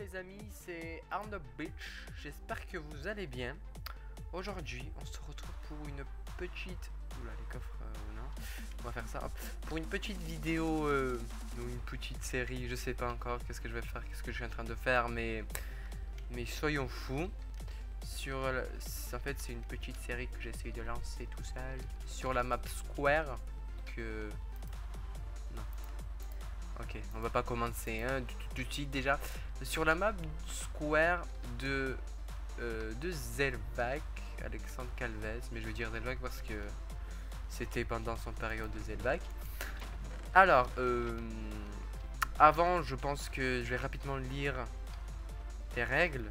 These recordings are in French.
les amis, c'est Arnold Beach, j'espère que vous allez bien. Aujourd'hui, on se retrouve pour une petite... Oula, les coffres, non. On va faire ça, hop. Pour une petite vidéo, ou une petite série, je sais pas encore qu'est-ce que je vais faire, qu'est-ce que je suis en train de faire, mais soyons fous. En fait, c'est une petite série que j'essaye de lancer tout seul, sur la map Square, que... Ok, on va pas commencer tout de suite déjà. Sur la map Square de Zelvac, Alexandre Calvez, mais je veux dire Zelvac parce que c'était pendant son période de Zelvac. Alors, avant, je pense que je vais rapidement lire les règles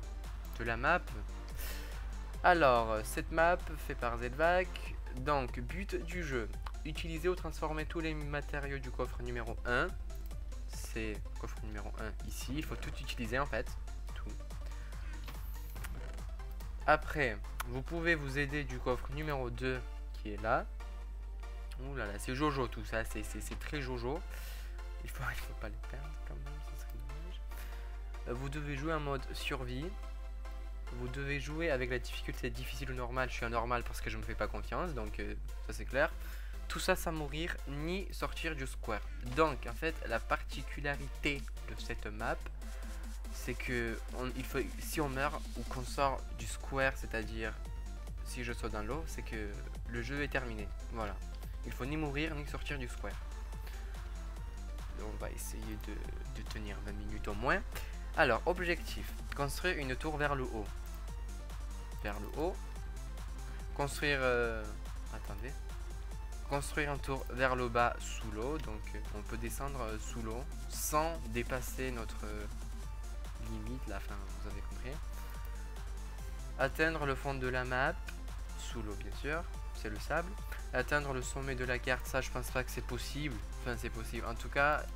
de la map. Alors, cette map fait par Zelvac. Donc, but du jeu, utiliser ou transformer tous les matériaux du coffre numéro 1. C'est coffre numéro 1 ici, il faut tout utiliser en fait, tout. Après, vous pouvez vous aider du coffre numéro 2 qui est là. Ouh là là, c'est Jojo tout ça, c'est très Jojo. Il faut pas les perdre quand même, ça serait dommage. Vous devez jouer en mode survie. Vous devez jouer avec la difficulté difficile ou normale. Je suis à normal parce que je me fais pas confiance, donc ça c'est clair. Tout ça sans mourir ni sortir du square. Donc en fait la particularité de cette map, c'est que si on meurt ou qu'on sort du square, c'est-à-dire si je saute dans l'eau, c'est que le jeu est terminé. Voilà. Il faut ni mourir ni sortir du square. On va essayer de tenir 20 minutes au moins. Alors objectif, construire une tour vers le haut. Vers le haut. Construire... attendez. Construire un tour vers le bas sous l'eau, donc on peut descendre sous l'eau sans dépasser notre limite, la fin, vous avez compris. Atteindre le fond de la map, sous l'eau bien sûr, c'est le sable. Atteindre le sommet de la carte, ça je pense pas que c'est possible, enfin c'est possible. En tout cas,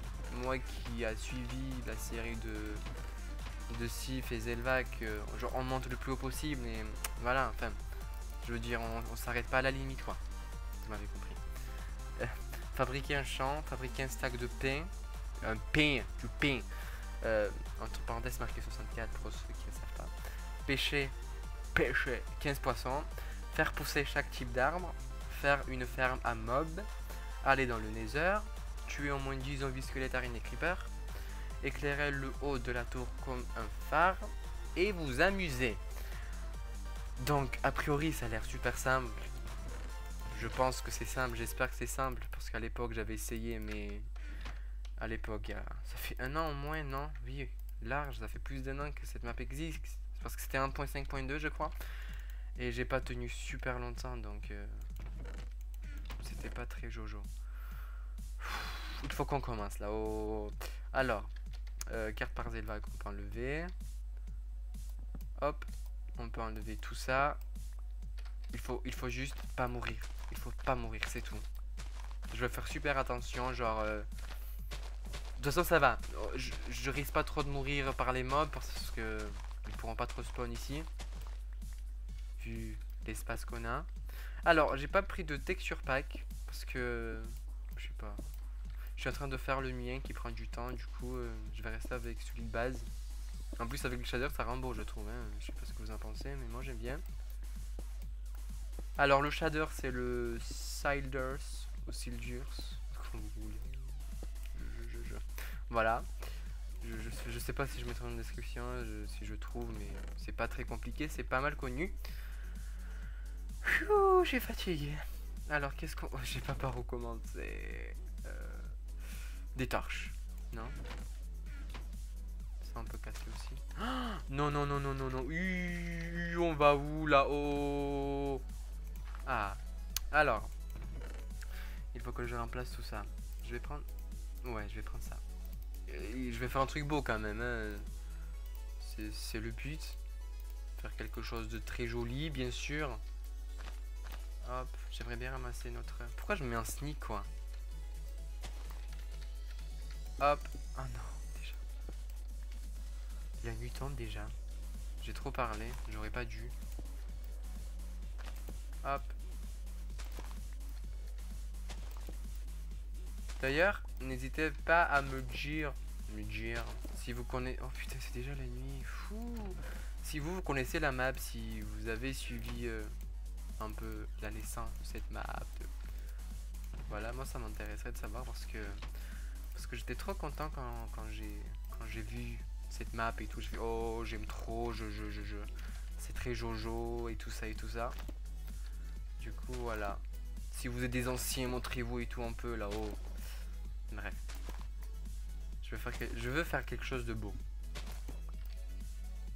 moi qui a suivi la série de Sif et Zelvac, genre on monte le plus haut possible, mais voilà, enfin, je veux dire, on s'arrête pas à la limite quoi, vous m'avez compris. Fabriquer un champ, fabriquer un stack de pain, du pain, entre parenthèses marqué 64 pour ceux qui ne savent pas. Pêcher 15 poissons, faire pousser chaque type d'arbre, faire une ferme à mobs, aller dans le nether, tuer au moins 10 zombies squelettes, araignées, creepers, éclairer le haut de la tour comme un phare et vous amuser. Donc a priori ça a l'air super simple. Je pense que c'est simple, j'espère que c'est simple, parce qu'à l'époque j'avais essayé, mais à l'époque, ça fait un an au moins, non? Oui, large, ça fait plus d'un an que cette map existe, parce que c'était 1.5.2 je crois, et j'ai pas tenu super longtemps, donc c'était pas très jojo. Il faut qu'on commence là. Oh. Alors, carte par Zelvac, on peut enlever. Hop, on peut enlever tout ça. Il faut juste pas mourir. Il faut pas mourir, c'est tout. Je vais faire super attention, genre... De toute façon, ça va. Je risque pas trop de mourir par les mobs parce que ils pourront pas trop spawn ici. Vu l'espace qu'on a. Alors, j'ai pas pris de texture pack parce que... Je sais pas. Je suis en train de faire le mien qui prend du temps. Du coup, je vais rester avec celui de base. En plus, avec le shader, ça rend beau, je trouve. Hein. Je sais pas ce que vous en pensez, mais moi, j'aime bien. Alors le shader c'est le Silders ou Sildurs, comme vous voulez. Voilà. Je sais pas si je mettrai dans la description, si je trouve, mais c'est pas très compliqué, c'est pas mal connu. J'ai fatigué. Alors qu'est-ce qu'on... Je sais pas par où commencer. Des torches. Non. Ça on peut casser aussi. Oh non non non non non non. On va où là-haut? Ah, alors, il faut que je remplace tout ça. Je vais prendre... Ouais, je vais prendre ça. Et je vais faire un truc beau quand même. Hein. C'est le but. Faire quelque chose de très joli, bien sûr. Hop, j'aimerais bien ramasser notre... Pourquoi je me mets en sneak, quoi? Hop. Ah non, déjà. La nuit tombe déjà. J'ai trop parlé, j'aurais pas dû. Hop. D'ailleurs, n'hésitez pas à me dire me dire si vous connaissez. Oh putain, c'est déjà la nuit. Fou. Si vous connaissez la map, si vous avez suivi un peu la naissance de cette map. Voilà, moi ça m'intéresserait de savoir parce que j'étais trop content quand j'ai vu cette map et tout. Je fais oh j'aime trop, c'est très Jojo et tout ça et tout ça. Du coup voilà. Si vous êtes des anciens, montrez-vous et tout un peu là-haut. Bref. Je veux faire quelque chose de beau.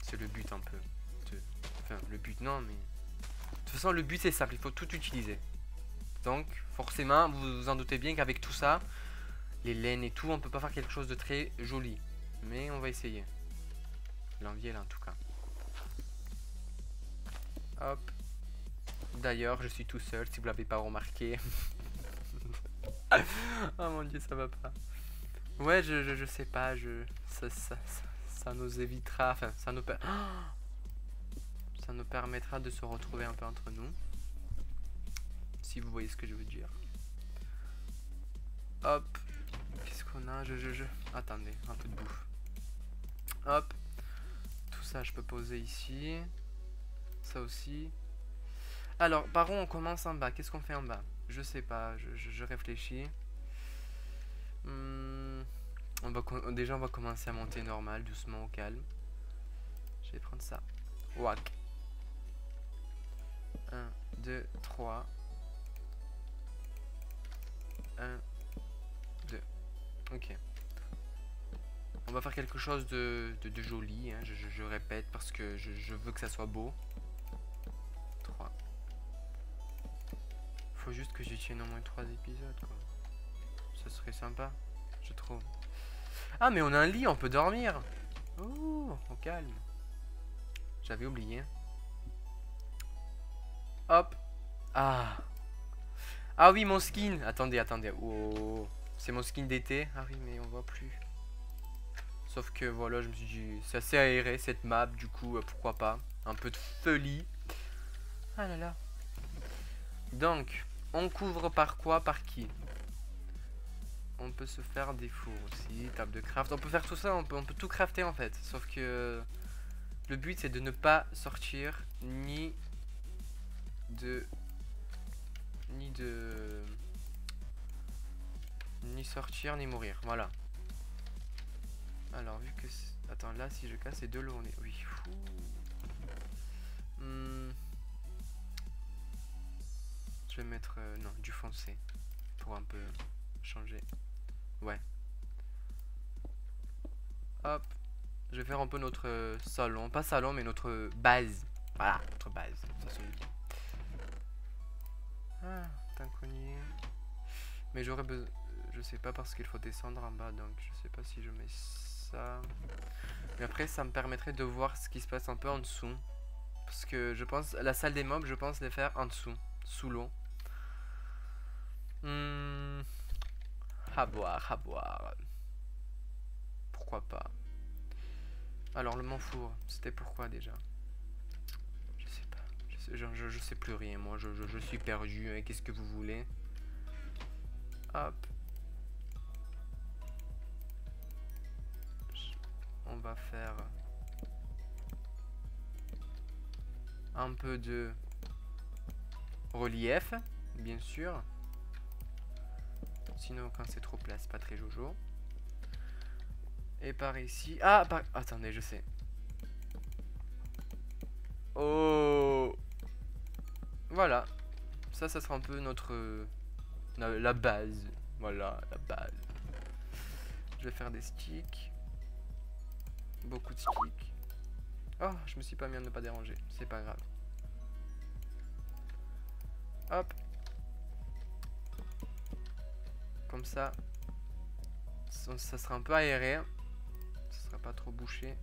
C'est le but un peu. Enfin, le but non, mais... De toute façon, le but c'est simple, il faut tout utiliser. Donc, forcément, vous vous en doutez bien qu'avec tout ça, les laines et tout, on peut pas faire quelque chose de très joli. Mais on va essayer. L'envie est là en tout cas. Hop. D'ailleurs, je suis tout seul, si vous l'avez pas remarqué. Oh mon dieu, ça va pas. Ouais, je sais pas, ça nous évitera, enfin, ça nous permettra de se retrouver un peu entre nous. Si vous voyez ce que je veux dire. Hop. Qu'est-ce qu'on a? Attendez, un peu de bouffe. Hop. Tout ça, je peux poser ici. Ça aussi. Alors, par où on commence en bas? Qu'est-ce qu'on fait en bas? Je sais pas, je réfléchis. Déjà, on va commencer à monter normal, doucement, au calme. Je vais prendre ça. Whack. 1, 2, 3. 1, 2. Ok. On va faire quelque chose de joli, hein. Je répète parce que je veux que ça soit beau. 3. Faut juste que j'y tienne au moins 3 épisodes, quoi. Ça serait sympa, je trouve. Ah, mais on a un lit, on peut dormir. Oh, au calme. J'avais oublié. Hop. Ah. Ah oui, mon skin. Attendez. Oh. C'est mon skin d'été. Ah oui, mais on voit plus. Sauf que voilà, je me suis dit, c'est assez aéré cette map, du coup, pourquoi pas. Un peu de folie. Ah là là. Donc, on couvre par quoi, par qui? On peut se faire des fours aussi, table de craft. On peut faire tout ça, on peut tout crafter en fait. Sauf que le but c'est de ne pas sortir ni sortir ni mourir. Voilà. Alors vu que... Attends, là si je casse c'est de l'eau, on est... Oui. Fou. Je vais mettre... non, du foncé. Pour un peu changer. Ouais. Hop. Je vais faire un peu notre salon. Pas salon, mais notre base. Voilà, notre base. Ça sonne bien. Ah, tant qu'on y est. Mais j'aurais besoin... Je sais pas parce qu'il faut descendre en bas. Donc je sais pas si je mets ça. Mais après, ça me permettrait de voir ce qui se passe un peu en dessous. Parce que je pense... La salle des mobs, je pense les faire en dessous. Sous l'eau. À boire, à boire. Pourquoi pas. Alors, le Montfour, c'était pourquoi déjà? Je sais pas. Je sais plus rien, moi. Je suis perdu. Hein. Qu'est-ce que vous voulez? Hop. On va faire un peu de relief, bien sûr. Sinon, quand c'est trop plat, c'est pas très jojo. Et par ici... Ah, attendez, je sais. Oh. Voilà. Ça sera un peu notre... la base. Voilà, la base. Je vais faire des sticks. Beaucoup de sticks. Oh, je me suis pas mis à ne pas déranger. C'est pas grave. Hop. Comme ça. Ça sera un peu aéré. Ça sera pas trop bouché.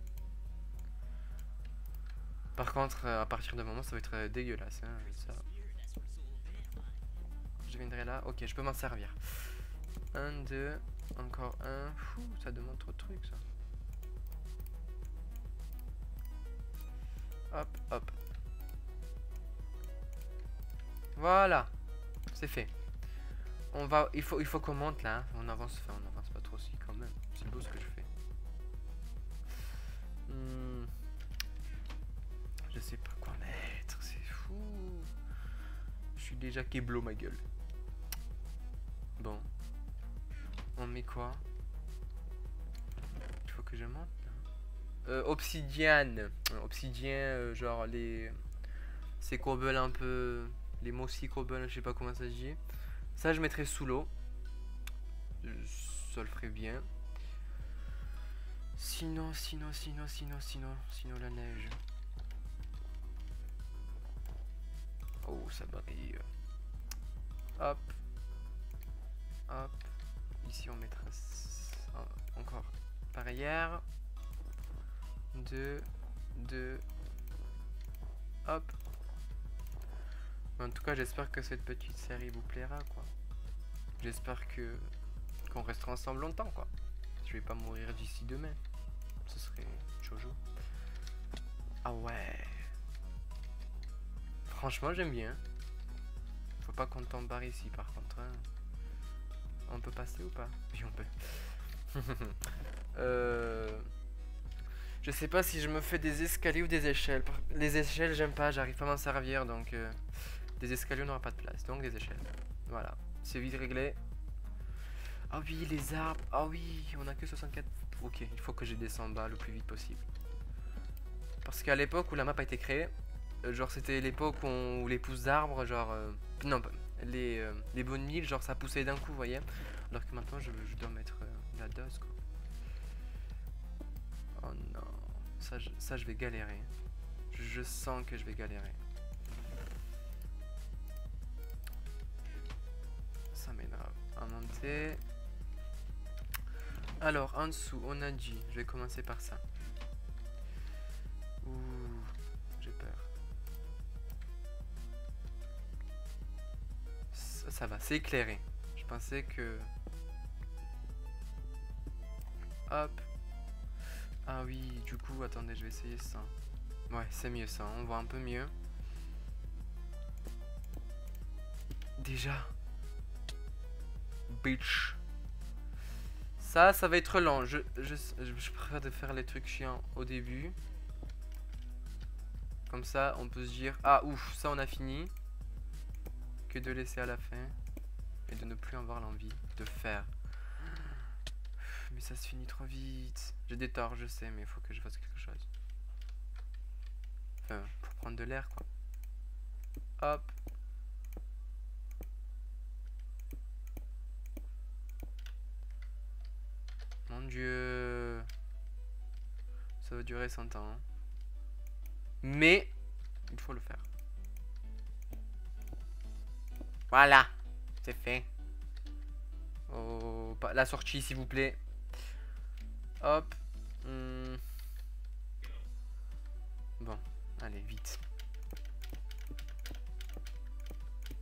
Par contre, à partir de moment, ça va être dégueulasse. Hein, ça. Je viendrai là. Ok, je peux m'en servir. 1, 2, encore un. Fou, ça demande trop de trucs, ça. Hop, hop. Voilà. C'est fait. Il faut qu'on monte là. Hein. On avance pas trop si quand même. C'est beau ce que je fais. sais pas quoi mettre, c'est fou. Je suis déjà kéblo ma gueule. Bon. On met quoi? Il faut que je monte. Obsidiane. Obsidien, genre les... Ces cobbles un peu... Les mossy cobbles, je sais pas comment ça se dit. Ça, je mettrais sous l'eau. Ça le ferait bien. Sinon, la neige. Oh, ça brille. Hop. Hop. Ici, on mettra encore barrière. 2. Hop. En tout cas, j'espère que cette petite série vous plaira, quoi. J'espère qu'on restera ensemble longtemps, quoi. Je vais pas mourir d'ici demain. Ce serait Jojo. Ah ouais. Franchement, j'aime bien. Faut pas qu'on tombe par ici, par contre. Hein. On peut passer ou pas? Oui, on peut. Je sais pas si je me fais des escaliers ou des échelles. Les échelles, j'aime pas, j'arrive pas à m'en servir, donc des escaliers, on n'aura pas de place, donc des échelles. Voilà, c'est vite réglé. Ah oui, les arbres. Ah oui, on a que 64. Ok, il faut que je descende bas le plus vite possible. Parce qu'à l'époque où la map a été créée, genre c'était l'époque où les pousses d'arbres, genre... non, les bonnes milles, genre ça poussait d'un coup, vous voyez. Alors que maintenant, je dois mettre la dose, quoi. Oh non, ça je vais galérer. Je sens que je vais galérer. Ça m'énerve. À monter. Alors, en dessous, on a dit, je vais commencer par ça. Ouh, j'ai peur. Ça va, c'est éclairé. Je pensais que... Hop. Ah oui, du coup, attendez, je vais essayer ça. Ouais, c'est mieux ça, on voit un peu mieux. Déjà. Bitch. Ça va être lent. Je préfère de faire les trucs chiants au début. Comme ça, on peut se dire, ah ouf, ça on a fini. Que de laisser à la fin. Et de ne plus avoir l'envie de faire. Mais ça se finit trop vite. J'ai des torts, je sais, mais il faut que je fasse quelque chose. Enfin, pour prendre de l'air, quoi. Hop. Mon Dieu. Ça va durer 100 ans. Hein. Mais, il faut le faire. Voilà. C'est fait. Oh, la sortie, s'il vous plaît. Hop. Bon, allez, vite.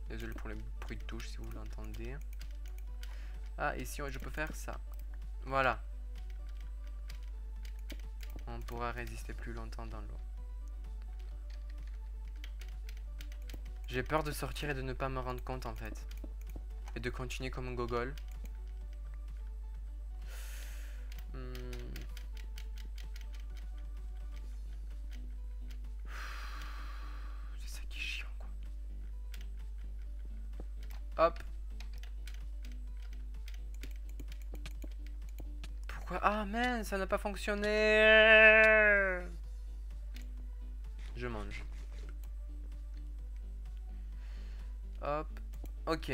Désolé pour le bruit de touche si vous l'entendez. Ah, et si je peux faire ça. Voilà. On pourra résister plus longtemps dans l'eau. J'ai peur de sortir et de ne pas me rendre compte en fait. Et de continuer comme un gogol. C'est ça qui est chiant quoi. Hop. Pourquoi? Ah mince, ça n'a pas fonctionné. Je mange. Hop. Ok.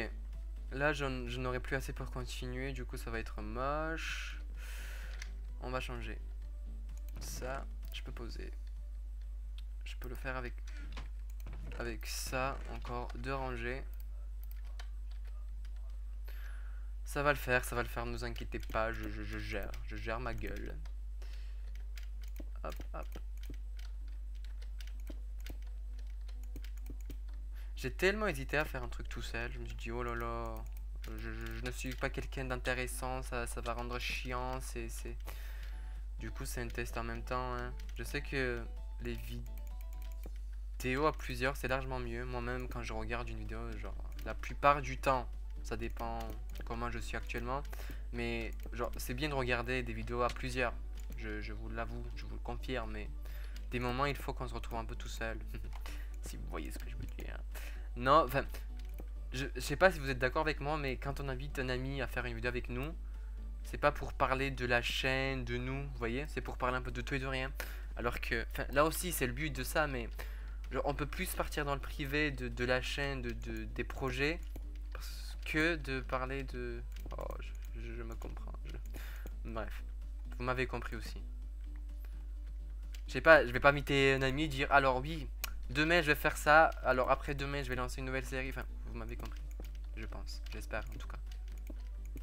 Là, je n'aurai plus assez pour continuer. Du coup, ça va être moche. On va changer. Ça, je peux poser. Je peux le faire avec ça. Encore 2 rangées. Ça va le faire, ne vous inquiétez pas. Je gère ma gueule. Hop, hop. J'ai tellement hésité à faire un truc tout seul. Je me suis dit, oh là là, je ne suis pas quelqu'un d'intéressant, ça va rendre chiant. Du coup, c'est un test en même temps. Hein. Je sais que les vidéos à plusieurs, c'est largement mieux. Moi-même, quand je regarde une vidéo, genre, la plupart du temps, ça dépend comment je suis actuellement. Mais genre, c'est bien de regarder des vidéos à plusieurs. Je vous l'avoue, je vous le confirme. Mais des moments, il faut qu'on se retrouve un peu tout seul. Si vous voyez ce que je veux dire. Non, enfin, je sais pas si vous êtes d'accord avec moi, mais quand on invite un ami à faire une vidéo avec nous, c'est pas pour parler de la chaîne, de nous, vous voyez, c'est pour parler un peu de tout et de rien. Alors que, enfin, là aussi, c'est le but de ça, mais genre, on peut plus partir dans le privé de la chaîne, des projets, parce que de parler de... Oh, je me comprends. Bref, vous m'avez compris aussi. Je sais pas, je vais pas imiter un ami et dire alors oui, demain je vais faire ça, alors après demain je vais lancer une nouvelle série. Enfin, vous m'avez compris, je pense, j'espère en tout cas.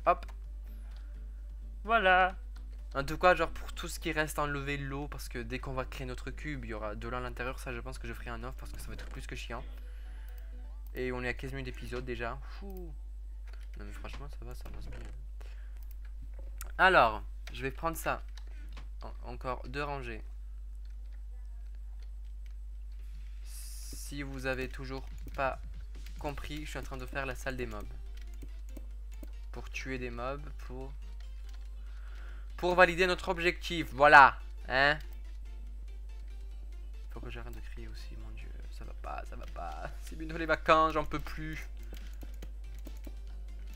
Hop, voilà. En tout cas, genre pour tout ce qui reste enlever l'eau, parce que dès qu'on va créer notre cube, il y aura de l'eau à l'intérieur. Ça, je pense que je ferai un off parce que ça va être plus que chiant. Et on est à 15 minutes d'épisode déjà. Fou. Non mais franchement, ça avance bien. Alors, je vais prendre ça. Encore 2 rangées. Si vous avez toujours pas compris, je suis en train de faire la salle des mobs. Pour tuer des mobs, pour valider notre objectif. Voilà. Hein? Faut que j'arrête de crier aussi, mon dieu. Ça va pas, ça va pas. C'est bientôt les vacances, j'en peux plus.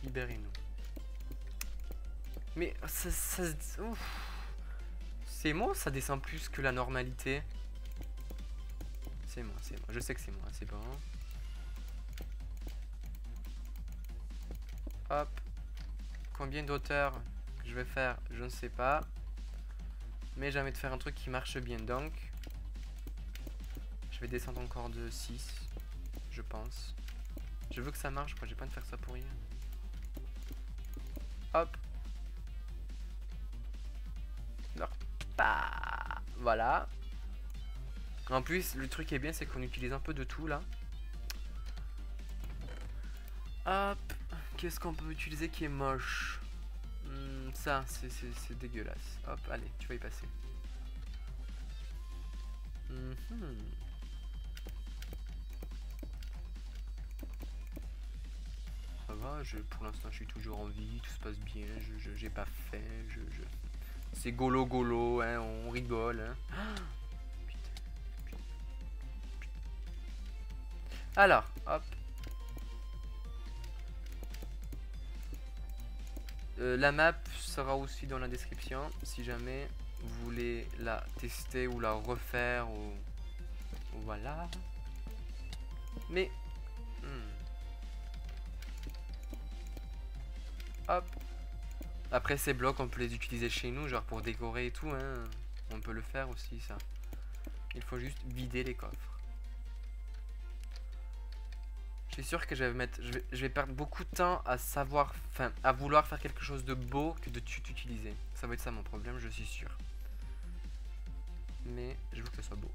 Libérez-nous. Mais c'est moi, ça descend plus que la normalité. C'est moi, c'est moi. Je sais que c'est moi, c'est bon. Hop. Combien d'auteurs je vais faire, je ne sais pas. Mais j'ai envie de faire un truc qui marche bien, donc je vais descendre encore de 6, je pense. Je veux que ça marche, quoi. J'ai pas de faire ça pour rien. Hop. Alors, bah, voilà. En plus, le truc qui est bien, c'est qu'on utilise un peu de tout, là. Hop. Qu'est-ce qu'on peut utiliser qui est moche? Ça, c'est dégueulasse. Hop, allez, tu vas y passer. Ça va, pour l'instant, je suis toujours en vie, tout se passe bien, j'ai pas faim, C'est golo golo, hein, on rigole, hein. Putain. Alors, hop. La map sera aussi dans la description si jamais vous voulez la tester ou la refaire ou voilà. Mais hop. Après ces blocs on peut les utiliser chez nous genre pour décorer et tout hein. On peut le faire aussi ça. Il faut juste vider les coffres. Je suis sûr que je vais perdre beaucoup de temps à savoir, enfin, à vouloir faire quelque chose de beau que de tout utiliser. Ça va être ça mon problème, je suis sûr. Mais je veux que ça soit beau.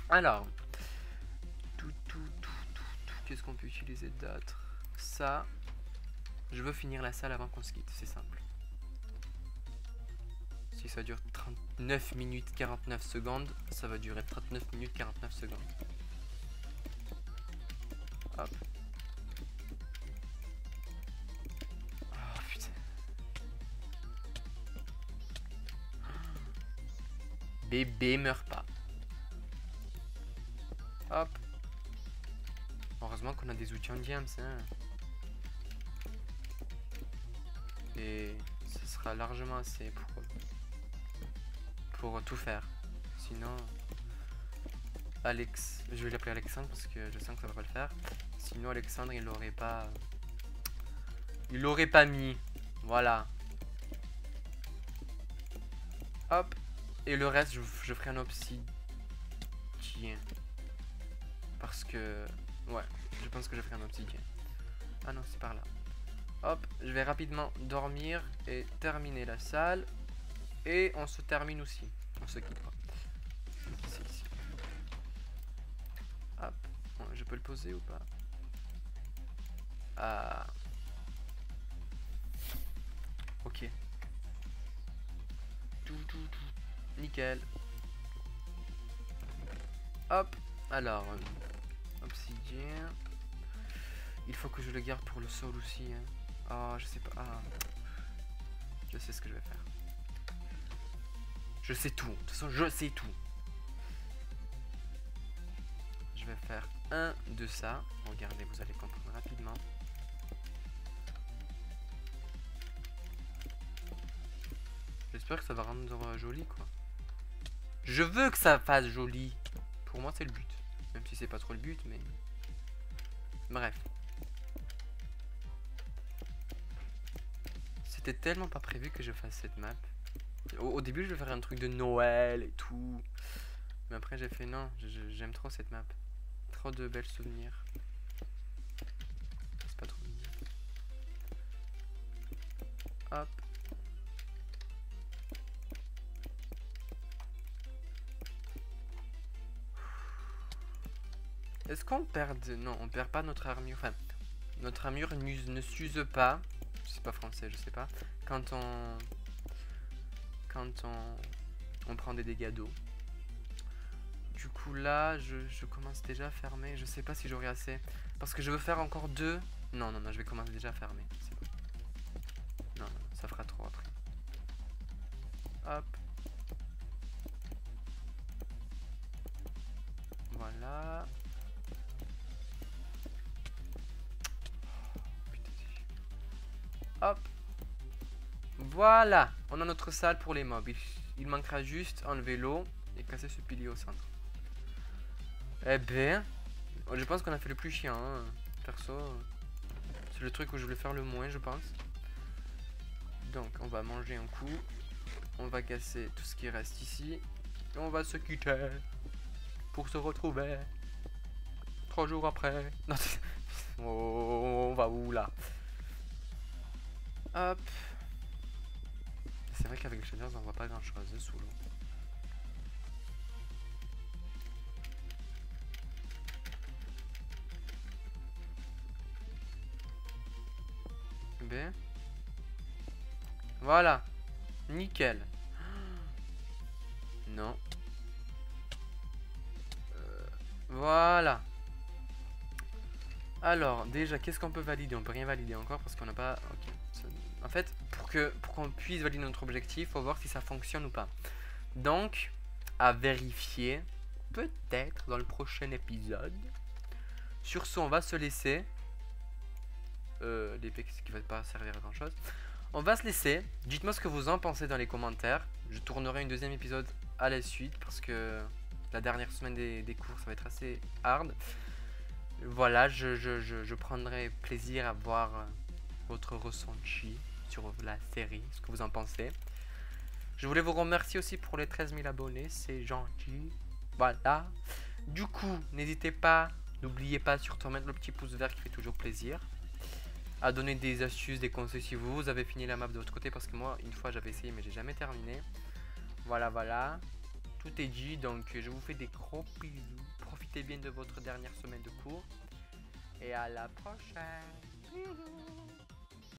Alors, qu'est-ce qu'on peut utiliser d'autre? Ça, je veux finir la salle avant qu'on se quitte, c'est simple. Si ça dure 39 minutes 49 secondes, ça va durer 39 minutes 49 secondes. Hop. Oh putain. Bébé meurt pas. Hop. Heureusement qu'on a des outils en diams, hein. Et ce sera largement assez pour tout faire. Sinon, Alex, je vais l'appeler Alexandre parce que je sens que ça va pas le faire. Sinon, Alexandre, il l'aurait pas mis. Voilà. Hop. Et le reste, je ferai un obsidien. Parce que, ouais, je pense que je ferai un obsidien. Ah non, c'est par là. Hop, je vais rapidement dormir et terminer la salle. Et on se termine aussi. On se quitte pas. C'est ici. Hop. Bon, je peux le poser ou pas? Ah. Ok. Nickel. Hop. Alors. Obsidien. Il faut que je le garde pour le sol aussi. Hein. Oh, je sais pas. Ah. Je sais ce que je vais faire. Je sais tout. De toute façon, je sais tout. Je vais faire un de ça. Regardez, vous allez comprendre rapidement. J'espère que ça va rendre joli, quoi. Je veux que ça fasse joli. Pour moi, c'est le but. Même si c'est pas trop le but, mais... Bref. C'était tellement pas prévu que je fasse cette map. Au début, je vais faire un truc de Noël et tout. Mais après, j'ai fait non, j'aime trop cette map. Trop de belles souvenirs. C'est pas trop mignon. Hop. Est-ce qu'on perd... Non, on perd pas notre armure. Enfin, notre armure ne s'use pas. C'est pas français, je sais pas. Quand on prend des dégâts d'eau. Du coup là, je commence déjà à fermer. Je sais pas si j'aurai assez. Parce que je veux faire encore 2. Non, non, non, je vais commencer déjà à fermer. C'est bon. Non, non, ça fera trop après. Hop. Voilà. Hop. Voilà. On a notre salle pour les mobs. Il manquera juste enlever l'eau et casser ce pilier au centre. Eh ben, je pense qu'on a fait le plus chiant, hein. Perso, c'est le truc où je voulais faire le moins, je pense. Donc, on va manger un coup. On va casser tout ce qui reste ici. Et on va se quitter pour se retrouver 3 jours après. Non, on va où là? Hop. C'est vrai qu'avec le Shaders, on voit pas grand chose sous l'eau. Ben. Voilà. Nickel. Non. Voilà. Alors, déjà, qu'est-ce qu'on peut valider? On peut rien valider encore parce qu'on n'a pas... Ok. En fait, pour qu'on puisse valider notre objectif, il faut voir si ça fonctionne ou pas. Donc, à vérifier, peut-être dans le prochain épisode. Sur ce, on va se laisser. L'épée qui va pas servir à grand chose. On va se laisser. Dites-moi ce que vous en pensez dans les commentaires. Je tournerai un deuxième épisode à la suite parce que la dernière semaine des cours, ça va être assez hard. Voilà, je prendrai plaisir à voir votre ressenti sur la série, ce que vous en pensez. Je voulais vous remercier aussi pour les 13 000 abonnés, c'est gentil. Voilà. Du coup, n'hésitez pas, n'oubliez pas surtout mettre le petit pouce vert qui fait toujours plaisir. À donner des astuces, des conseils si vous avez fini la map de votre côté, parce que moi, une fois j'avais essayé mais j'ai jamais terminé. Voilà, voilà. Tout est dit, donc je vous fais des gros bisous. Profitez bien de votre dernière semaine de cours. Et à la prochaine.